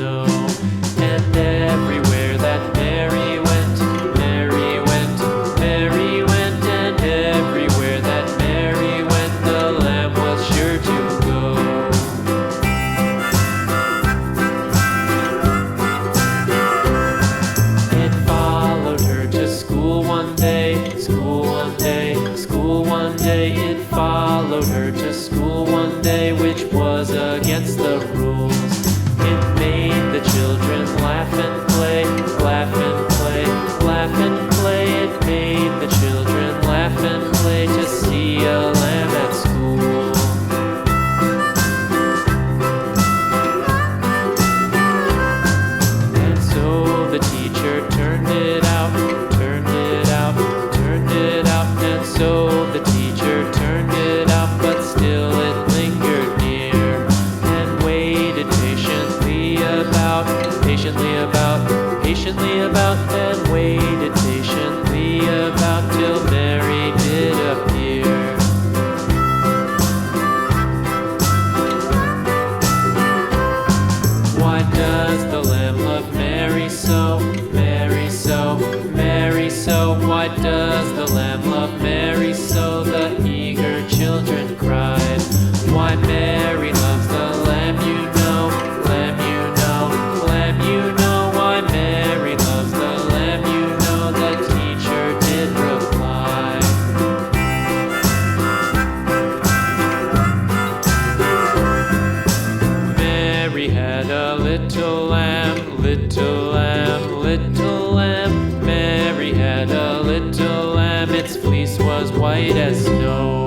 snow. And everywhere that Mary went, Mary went, Mary went, and everywhere that Mary went, the lamb was sure to go. It followed her to school one day, school one day, school one day. It followed her to school one day, which was against the rules. It made the children laugh and play, laugh and play, laugh and play. It made the children laugh and play to see a lamb at school. And so the teacher turned it out, turned it out, turned it out. And so the teacher turned it out, but still it lingered near and waited patiently about, and waited patiently about till Mary did appear. Why does the lamb love Mary so, Mary so, Mary so? Why does the lamb love Mary so? The eager children cried. Why Mary loves the lamb, you know, lamb, you know, lamb, you know. Why Mary loves the lamb, you know, the teacher did reply. Mary had a little lamb, little lamb, little lamb. Mary had a little lamb, its fleece was white as snow.